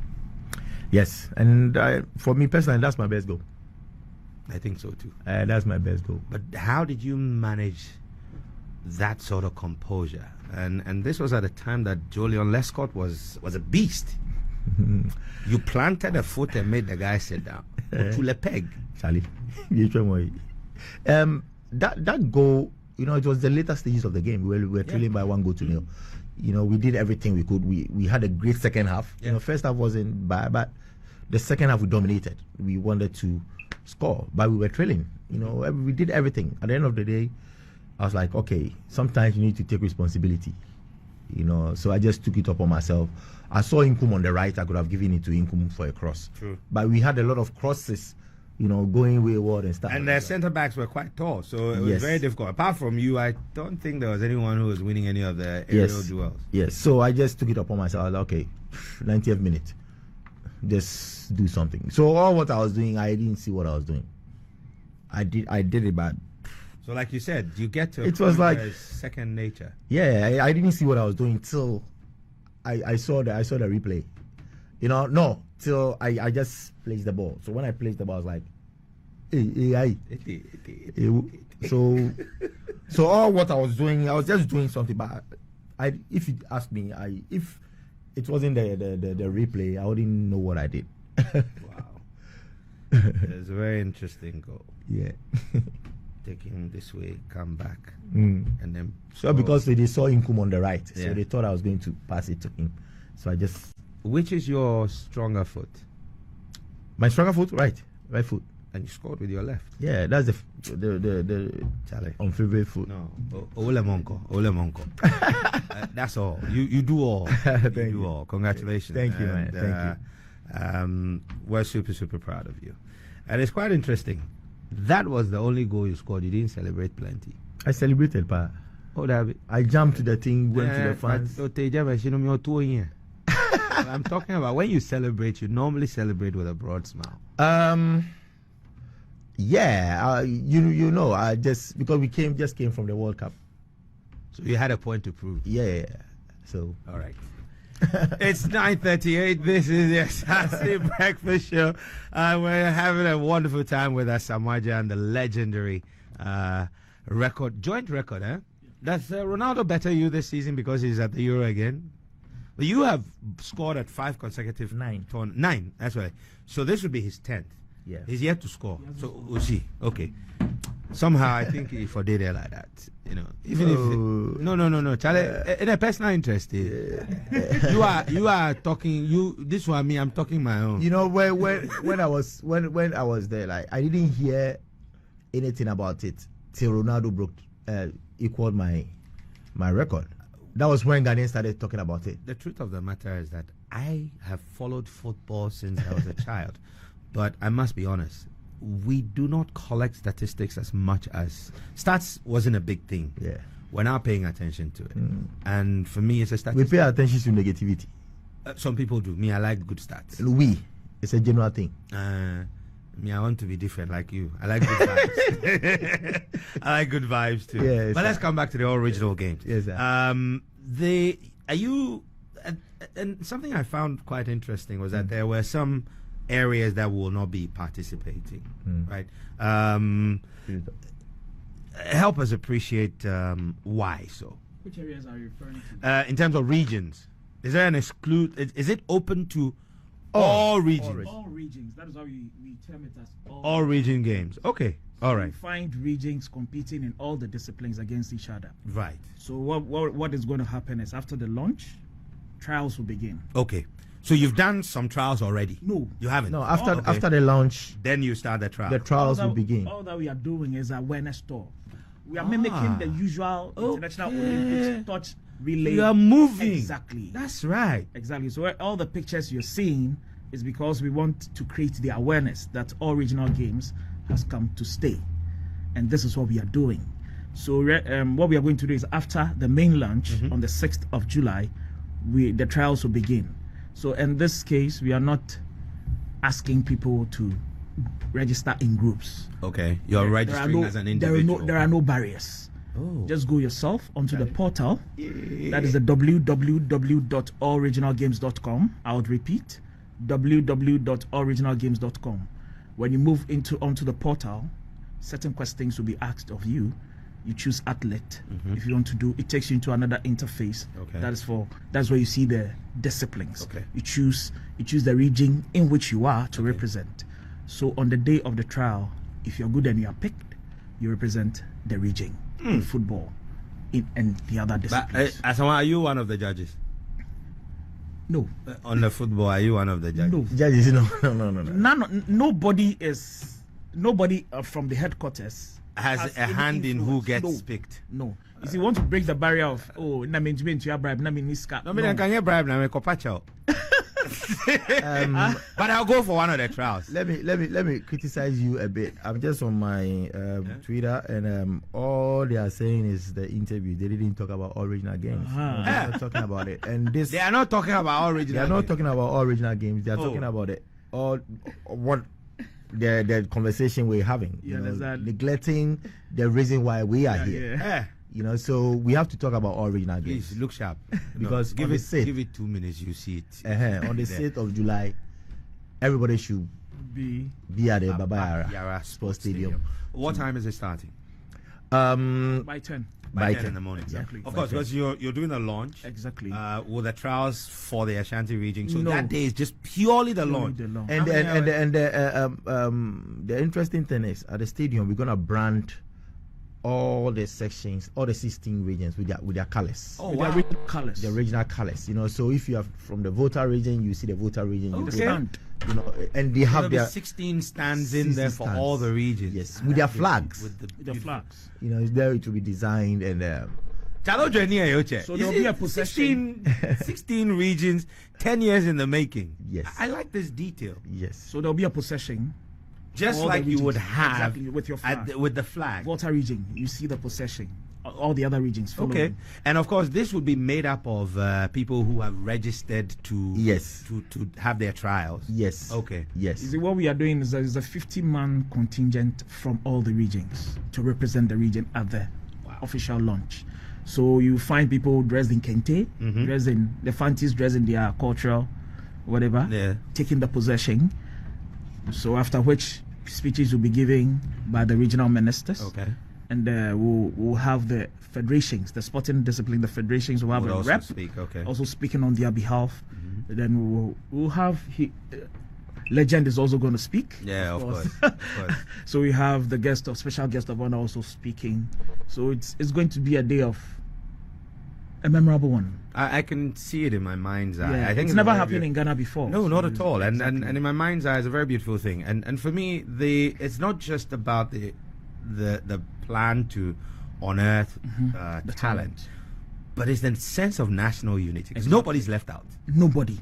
Yes, and for me personally, that's my best goal. I think so too. That's my best goal. But how did you manage that sort of composure? And this was at a time that Julian Lescott was a beast. You planted a foot and made the guy sit down. To the peg. Charlie. That goal, you know, it was the later stages of the game. We were trailing by 1-0. You know, we did everything we could. We had a great second half. You know, first half wasn't bad, but the second half we dominated. We wanted to score, but we were trailing. You know, we did everything. At the end of the day, I was like, okay, sometimes you need to take responsibility. You know, so I just took it up on myself. I saw Inkum on the right. I could have given it to Inkum for a cross. True. But we had a lot of crosses, you know, going wayward and stuff. And the centre backs were quite tall, so it was very difficult. Apart from you, I don't think there was anyone who was winning any of the aerial duels. Yes. So I just took it up on myself. I was like, okay, 90th minute, just do something. So all what I was doing, I didn't see what I was doing. I did it bad. So like you said, you get to it was like second nature. Yeah, I didn't see what I was doing till I saw the replay. You know, till I just placed the ball. So when I placed the ball, I was like, so all what I was doing, I was just doing something. But if you ask me, if it wasn't the replay, I wouldn't know what I did. Wow, it's a very interesting goal. Yeah. Taking this way, come back, and then so because they saw Inkum on the right, so they thought I was going to pass it to him. So I just. Which is your stronger foot? My stronger foot, right foot. And you scored with your left. Yeah, that's the Charlie unfavorite foot. No, Ole Monko. That's all. You do all. You do all. Congratulations. Thank you, man. Thank you. We're super proud of you, and it's quite interesting. That was the only goal you scored. You didn't celebrate plenty. I celebrated, pa. Oh, that I jumped to the thing, went to the fans. I'm talking about when you celebrate, you normally celebrate with a broad smile. Yeah, you know, I just because we just came from the World Cup. So you had a point to prove. Yeah. So all right. It's 9:38. This is the Asaase Breakfast Show. We're having a wonderful time with Asamoah Gyan, the legendary joint record, eh? Does Ronaldo better you this season because he's at the Euro again? But you have scored at 5 consecutive 9. 9. That's right. So this would be his 10th. Yeah. He's yet to score. So we'll see. Okay. Somehow I think if I did it like that, you know, even if no, Charlie, in a personal interest, you are talking. This one, me, I'm talking my own. You know, when I was there, like I didn't hear anything about it till Ronaldo equaled my record. That was when Ghanaians started talking about it. The truth of the matter is that I have followed football since I was a child, but I must be honest. We do not collect statistics as much as stats wasn't a big thing. Yeah, we're now paying attention to it, and for me, it's a statistic. We pay attention to negativity. Some people do. Me, I like good stats. It's a general thing. Me, I want to be different like you. I like good vibes. I like good vibes too. Yes, but let's come back to the original games. Yes, sir. And something I found quite interesting was that there were some areas that will not be participating, right? Help us appreciate why so. Which areas are you referring to? In terms of regions, is there an exclude? Is it open to all regions? All regions. That is how we term it as all region games. Okay, all right. You find regions competing in all the disciplines against each other. Right. So what is going to happen is after the launch, trials will begin. Okay. So you've done some trials already? No. You haven't? No, after the launch, then you start the trial. The trials will begin. All that we are doing is awareness tour. We are mimicking the usual International Olympics touch relay. You are moving. Exactly. That's right. Exactly. So all the pictures you're seeing is because we want to create the awareness that all regional games has come to stay. And this is what we are doing. So what we are going to do is after the main launch on the 6th of July, the trials will begin. So in this case, we are not asking people to register in groups. Okay, you're registering as an individual. There are no barriers. Just go yourself onto the portal. That is the www.allregionalgames.com. I would repeat, www.allregionalgames.com. When you move onto the portal, certain questions will be asked of you. You choose athlete. If you want to do, it takes you into another interface. Okay. That's where you see the disciplines. Okay. You choose the region in which you are to represent. So on the day of the trial, if you're good and you are picked, you represent the region in football, and the other disciplines. But Asamoah, are you one of the judges? No. On the football, are you one of the judges? No. Judges, no. Nobody from the headquarters has a hand in who gets picked. No. You see, you want to break the barrier of management you have bribe, niska. No, I can get bribe now. But I'll go for one of the trials. Let me criticize you a bit. I'm just on my Twitter, and all they are saying is the interview. They didn't talk about all regional games. They're not talking about it. And this they are not talking about all regional. They are not talking about all regional games. They are talking about it. All what the conversation we're having. Neglecting the reason why we are here. You know, so we have to talk about all regional games. Please look sharp, because give it 2 minutes. You see it on the 6th of July. Everybody should be at the Baba Yara Sports Stadium. What time is it starting? By 10. By 10 in the morning. Exactly. Of course, because you're doing a launch. Exactly. With the trials for the Ashanti region. So that day is just purely the launch. And the interesting thing is, at the stadium we're gonna brand all the sections, all the 16 regions with their colors. Their regional colors. The regional colors. You know, so if you are from the voter region, you see the voter region. The stand. You know, and they have their 16 stands in there for all the regions. Yes, with their flags. With the flags. You know, it's there to be designed and. So there will be a possession. 16 regions, 10 years in the making. Yes. I like this detail. Yes. So there will be a possession. Just like you would have with your flag. with the flag. Voter region, you see the possession. All the other regions follow. Okay. And of course, this would be made up of people who have registered to have their trials. Yes. Okay. Yes. You see, what we are doing is a 50-man contingent from all the regions to represent the region at the official launch. So you find people dressed in kente, dressed in the fancies, dressed in their cultural, whatever, taking the possession. So after which speeches will be given by the regional ministers. Okay. and we'll have the federations, the sporting discipline, the federations will have Would a also rep, speak, okay. also speaking on their behalf. Then we'll have legend is also going to speak. Yeah, of course. Of course. So we have the special guest of honor also speaking. So it's going to be a day of a memorable one. I can see it in my mind's eye. Yeah, I think it's never happened in Ghana before. No, So not at all. And exactly. in my mind's eye, it's a very beautiful thing. And for me, it's not just about the plan to unearth The talent, but it's the sense of national unity. Because Exactly. nobody's left out. Nobody.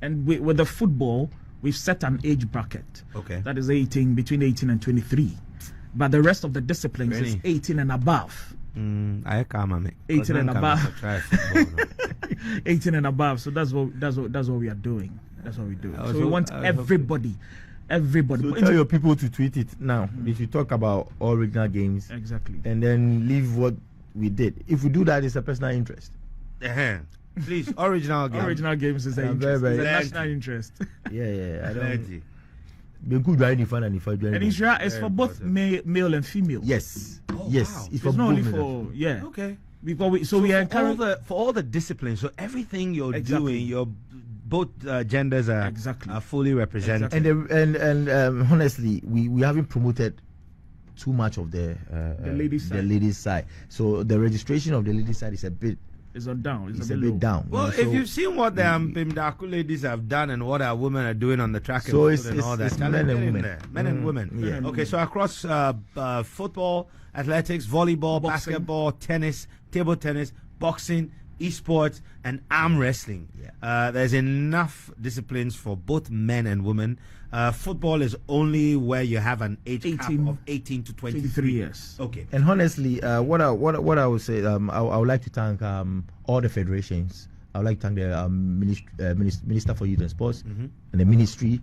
And with the football, we've set an age bracket. Okay. That is between 18 and 23. But the rest of the disciplines is Really? 18 and above. I can't, mate. 18 and above. Try football, no. 18 and above. So that's what we are doing. That's what we do. I was So we hope- want I was everybody. So tell your people to tweet it now. They should talk about all regional games Exactly. and then leave what we did. If we do that, it's a personal interest. Please, original game. Original games is I'm very, very a plenty. national interest. Yeah. I don't. Plenty. Be good join the fun and if I join. And Xtra is Very for both important. male and female. Yes. Oh, Yes. wow. It's for It's not only both for Okay. because we So are for all encouraging for all the disciplines, so everything you're Exactly. doing, your both genders are Exactly. are fully represented. and honestly, we haven't promoted too much of the ladies' side. The ladies' side. So the registration of the ladies' side is a bit it's a down. It's it's a a bit bit low. down. Well, you know, if so you've seen what the Pimdaku ladies have done and what our women are doing on the track and So field it's- and all that, it's tell men them, and get in women. there. Men and women. yeah. Okay, so across football, athletics, volleyball, Boxing. basketball, tennis, table tennis, boxing, esports, and arm wrestling. There's enough disciplines for both men and women. Football is only where you have an age cap 18 of 18 to 23 23 years. Okay. And honestly, what I would say, I would like to thank all the federations. I would like to thank the Minister for Youth and Sports and the ministry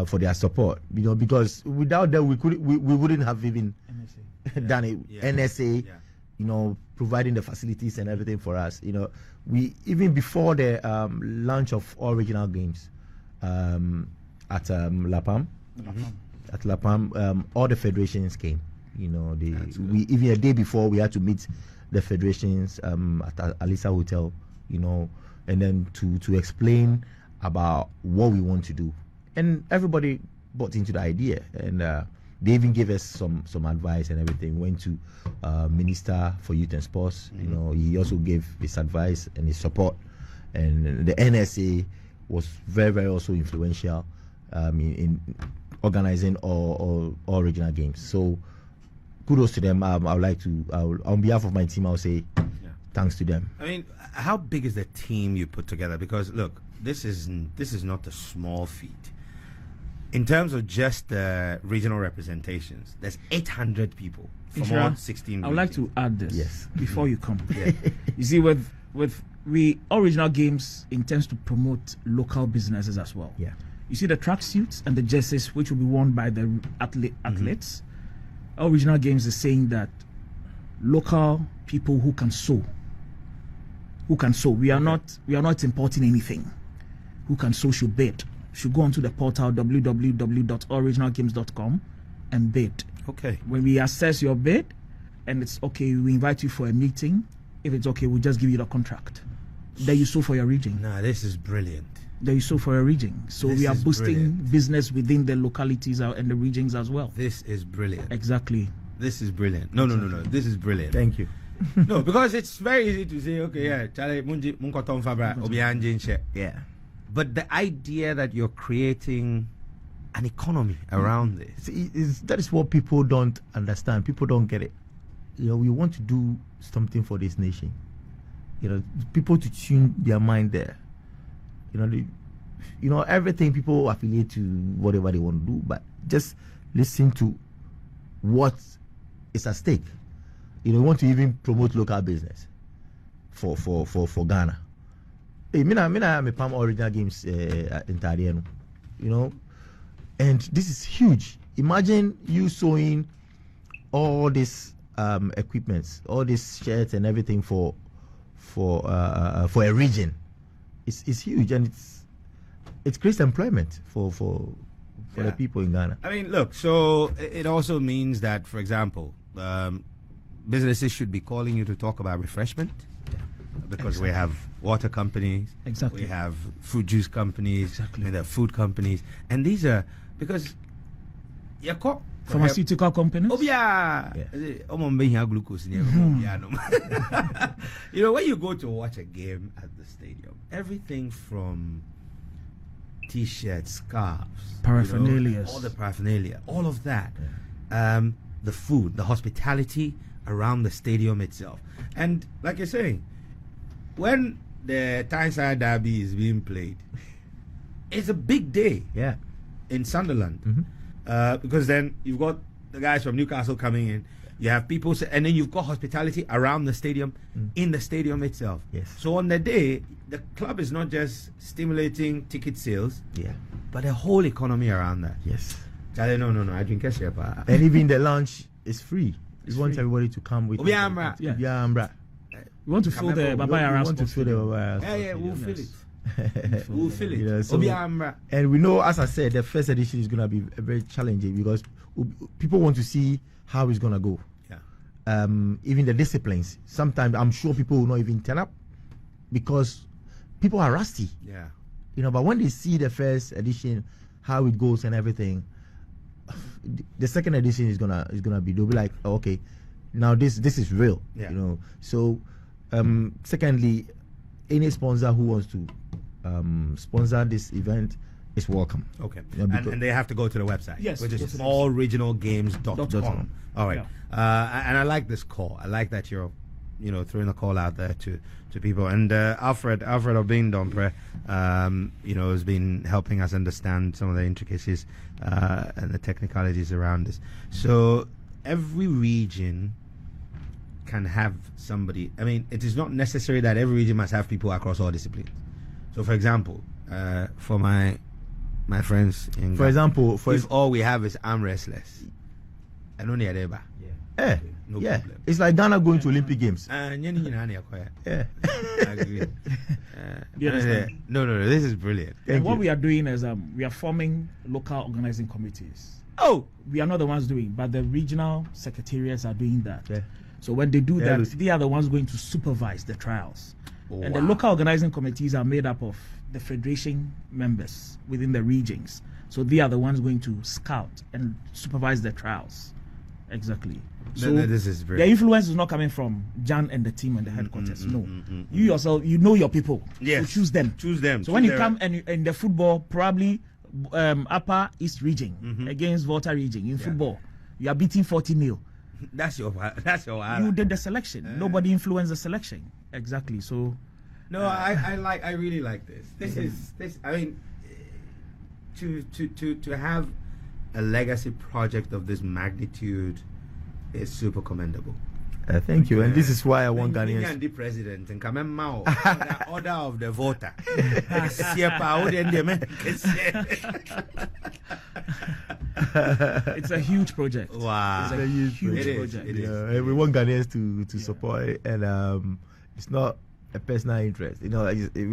for their support. You know, because without them, we wouldn't have even done it. Yeah. NSA, Yeah. you know, providing the facilities and everything for us. You know, we even before the launch of all regional games at La Palm. At La Palm, all the federations came. You know, we even a day before we had to meet the federations at Alisa Hotel. You know, and then to explain about what we want to do, and everybody bought into the idea, and they even gave us some advice and everything. Went to Minister for Youth and Sports. You know, he also gave his advice and his support, and the NSA was very, very also influential in organizing all regional games. So kudos to them. I would like to, on behalf of my team, I'll say thanks to them. I mean, how big is the team you put together? Because look, this is not a small feat. In terms of just the regional representations, there's 800 people from Xtra, all 16 I would like regions. to add this Yes. before you come. Yeah. You see, with original games intends to promote local businesses as well. Yeah. You see the tracksuits and the jerseys, which will be worn by the athletes. Original Games is saying that local people who can sew. We are not importing anything. Who can sew should bid. Should go onto the portal www.originalgames.com and bid. Okay. When we assess your bid and it's okay, we invite you for a meeting. If it's okay, we'll just give you the contract. Then you sew for your region. Nah, this is brilliant. Then you sew for your region. So This we are is boosting brilliant. business within the localities and the regions as well. This is brilliant. Exactly. This is brilliant. No. This is brilliant. Thank you. No, because it's very easy to say, okay, yeah, Charlie, munkoton fabra, obianje nche. Yeah. But the idea that you're creating an economy around this. That is what people don't understand. People don't get it. You know, we want to do something for this nation. You know, people to tune their mind there. You know, everything people affiliate to whatever they want to do, but just listen to what is at stake. You know, we want to even promote local business for Ghana. Hey, I'm a Palm Original Games in Tariano, you know, and this is huge. Imagine you sewing all this equipments, all these shirts and everything for a region. It's huge, and it creates employment for for the people in Ghana. I mean, look, so it also means that, for example, businesses should be calling you to talk about refreshment, because we have water companies, we have fruit juice companies, we have food companies, and these are because pharmaceutical companies. Oh yeah. Glucose. You know, when you go to watch a game at the stadium, everything from T-shirts, scarves, paraphernalia, all the paraphernalia, all of that, the food, the hospitality around the stadium itself, and like you're saying, when the Tyneside Derby is being played, it's a big day. Yeah. In Sunderland, because then you've got the guys from Newcastle coming in. You have people, and then you've got hospitality around the stadium, in the stadium itself. Yes. So on the day, the club is not just stimulating ticket sales, but the whole economy around that. Yes. Charlie, no, I drink a share. And even the lunch is free. We want everybody to come with. We want to fill the Babaya. We want to fill the Babaya. Yeah, we'll fill it. We'll fill it. You know, so, and we know, as I said, the first edition is going to be very challenging because people want to see how it's going to go. Yeah. Even the disciplines. Sometimes I'm sure people will not even turn up because people are rusty. Yeah. You know, but when they see the first edition, how it goes and everything, the second edition is gonna be. They'll be like, oh, okay, now this is real. Yeah. You know. So, secondly, any sponsor who wants to sponsor this event is welcome. Okay. You know, and they have to go to the website. Yes. Which is allregionalgames.com. All right. Yeah. And I like this call. I like that you're, throwing a call out there to people. And Alfred Obindompre, has been helping us understand some of the intricacies and the technicalities around this. So every region can have somebody. I mean, it is not necessary that every region must have people across all disciplines. So, for example, for my friends in Ghana, if all we have is arm wrestlers, I don't need a no problem. It's like Ghana going to Olympic Games. Yeah, I agree. No, this is brilliant. And what we are doing is we are forming local organizing committees. Oh, we are not the ones doing, but the regional secretariats are doing that. Yeah. So when they do that, they are the ones going to supervise the trials. And the local organizing committees are made up of the federation members within the regions. So they are the ones going to scout and supervise the trials. Exactly. So this is very the influence is not coming from Jan and the team and the headquarters. You yourself, you know your people. Yes. So choose them. So when you come and in the football, probably Upper East region against Volta region in football, you are beating 40-0. That's your you did the selection. Nobody influenced the selection. Exactly. So no, I really like this. I mean, to have a legacy project of this magnitude is super commendable. Thank you, and this is why I want Ghanaians. And the president and order of the voter. It's a huge project. Wow, it's a huge project. It is. We want Ghanaians to support it, and it's not a personal interest. We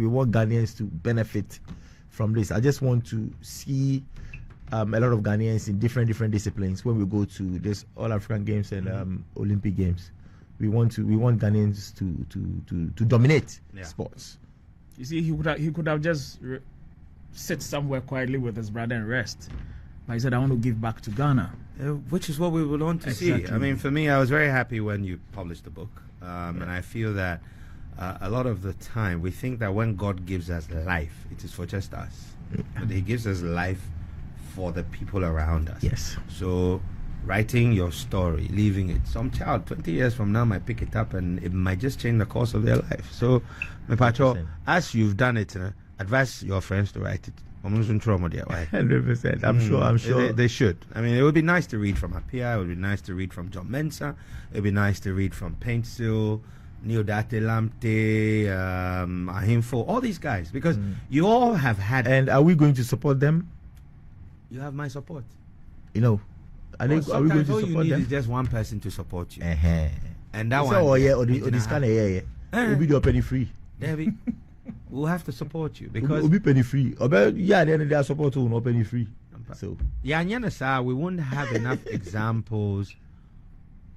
want Ghanaians to benefit from this. I just want to see a lot of Ghanaians in different disciplines when we go to this All African Games and Olympic Games. We want Ghanaians to dominate sports. You see, he could have just sit somewhere quietly with his brother and rest. But he said, I want to give back to Ghana. Which is what we would want to see. I mean, for me, I was very happy when you published the book. And I feel that a lot of the time, we think that when God gives us life, it is for just us. But He gives us life for the people around us. Yes. So writing your story, leaving it, some child 20 years from now might pick it up and it might just change the course of their life. So as you've done it, advise your friends to write it. 100%. I'm sure they should. I mean, it would be nice to read from Apia, it would be nice to read from John Mensah, it would be nice to read from Paintsil, Neodate Lamte, Ahimfo, all these guys, because you all have had. And are we going to support them? You have my support. Are we going to all you support need them? is just one person to support you. And that or one. this kind of we'll be the penny free. David, we'll have to support you because we'll be penny free. Then they are support to no penny free. So yeah, we wouldn't have enough examples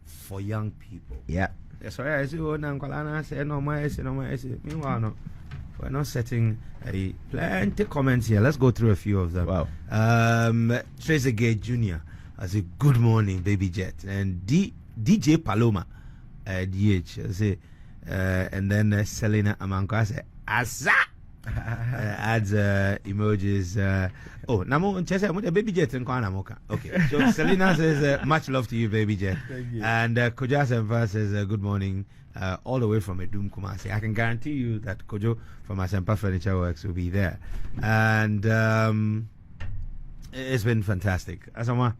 for young people. yeah. Sorry, I say, oh, no, meanwhile, no, we're not setting plenty comments here. Let's go through a few of them. Wow. Trezeguet Jr. as a good morning, baby jet, and DJ Paloma, DH. I say, and then Selena Amanko. I say, Asa. Adds emojis. Namo Chesa, baby jet and Kwana Moka. Okay, so Selena says, much love to you, baby jet. Thank you. And Kojo Asempa says, good morning, all the way from Edum Kumasi. I can guarantee you that Kojo from Asempa Furniture Works will be there. And it's been fantastic. Asamoah,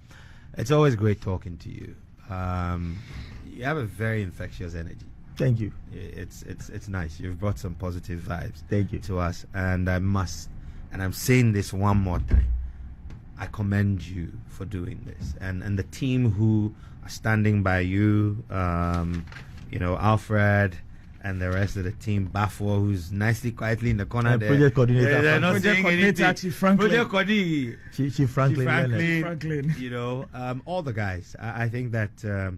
it's always great talking to you. You have a very infectious energy. Thank you. It's nice. You've brought some positive vibes. Thank you To us, and I'm saying this one more time. I commend you for doing this, and the team who are standing by you. Alfred and the rest of the team. Bafo, who's quietly in the corner there. Project coordinator. They're not Project saying coordinator, anything. Chief Franklin. Project coordinator. Chief Franklin. Franklin. All the guys. I think that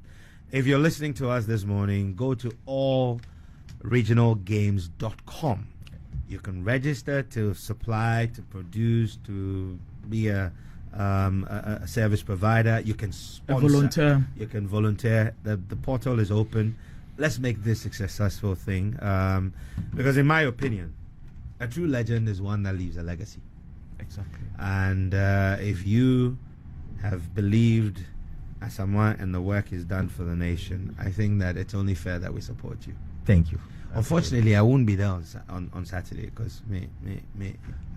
if you're listening to us this morning, go to allregionalgames.com. You can register to supply, to produce, to be a service provider. You can sponsor. Volunteer. You can volunteer. The portal is open. Let's make this a successful thing. Because in my opinion, a true legend is one that leaves a legacy. Exactly. And if you have believed Asamoah and the work is done for the nation, I think that it's only fair that we support you. Thank you. Unfortunately, I won't be there on Saturday because I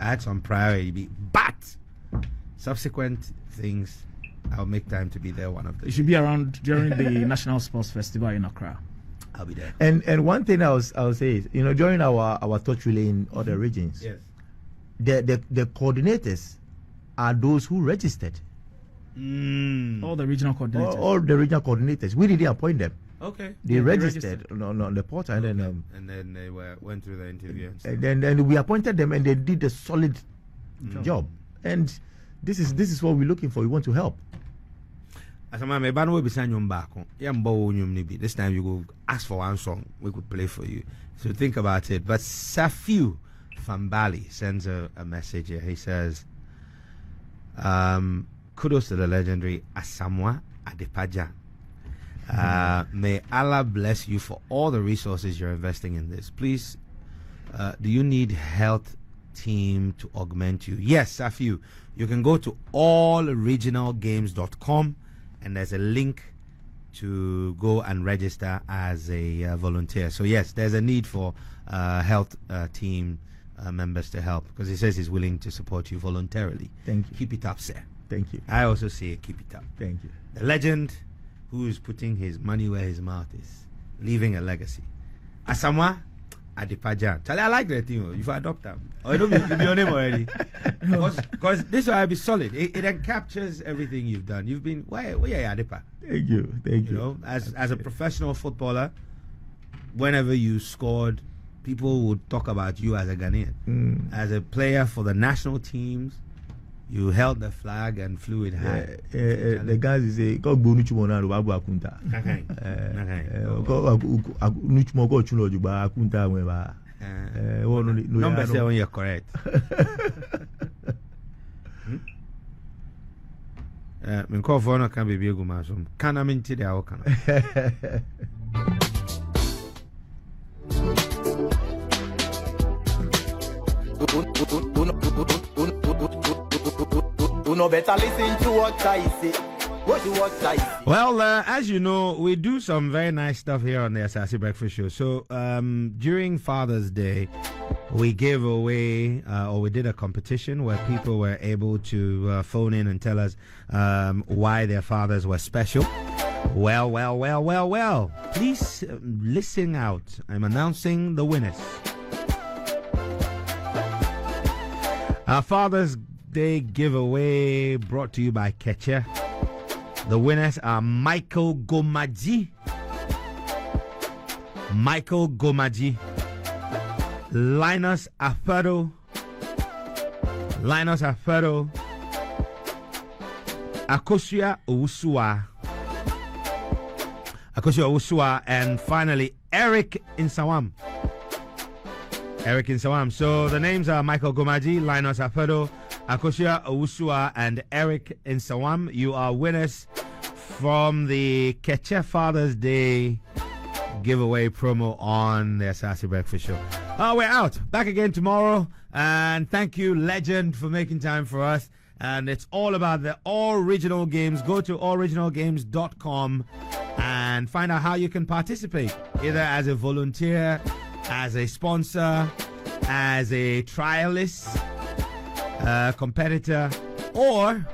had some priority. But subsequent things, I'll make time to be there one of the You should be around during the National Sports Festival in Accra. I'll be there. And one thing I'll say is, during our touch relay in other regions, Yes. the coordinators are those who registered. All the regional coordinators. All the regional coordinators. We didn't appoint them. Okay. They registered on the portal, and then And then they went through the interview. and then we appointed them, and they did a solid job. And this is what we're looking for. We want to help. Asamoah, me ban we be sanyum back. This time you go ask for one song we could play for you. So think about it. But Safiu from Bali sends a message here. He says, kudos to the legendary Asamoah Gyan. May Allah bless you for all the resources you're investing in this. Please, do you need health team to augment you? Yes, Safiu. You can go to allregionalgames.com and there's a link to go and register as a volunteer. So yes, there's a need for health team members to help, because he says he's willing to support you voluntarily. Thank you. Keep it up, sir. Thank you. I also say keep it up. Thank you. The legend who is putting his money where his mouth is, leaving a legacy. Asamoah Gyan. Charlie, I like that thing. If I adopt them, or it'll be your name already. Because this will be solid. It encaptures everything you've done. You've been where are you, Adepa? Thank you. Thank you. You know, as a professional footballer, whenever you scored, people would talk about you as a Ghanaian. As a player for the national teams, you held the flag and flew it high. The guys say, "Go nuchumona rubabu akunta." Nuchumo go chuno juba akunta weba. Number 7, you're correct. Min call for no can be big masum. Can I mean today I can. Better listen to what I say. What I say. Well, as you know, we do some very nice stuff here on the Asaase Breakfast Show. So during Father's Day, we gave away, or we did a competition where people were able to phone in and tell us why their fathers were special. Well. Please listen out. I'm announcing the winners. Our Father's Day giveaway brought to you by Ketcher. The winners are Michael Gomaji, Linus Afero, Akosua Owusua, and finally Eric Insawam. So the names are Michael Gomaji, Linus Apedo, Akosua Owusua, and Eric Insawam. You are winners from the Keche Father's Day giveaway promo on the Asaase Breakfast Show. We're out. Back again tomorrow. And thank you, Legend, for making time for us. And it's all about the original games. Go to alloriginalgames.com and find out how you can participate, either as a volunteer, as a sponsor, as a trialist, competitor, or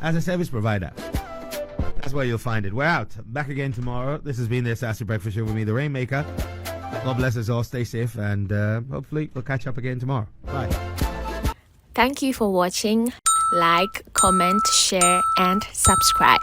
as a service provider. That's where you'll find it. We're out. Back again tomorrow. This has been the Asaase Breakfast Show with me, the Rainmaker. God bless us all. Stay safe, and hopefully we'll catch up again tomorrow. Bye. Thank you for watching. Like, comment, share, and subscribe.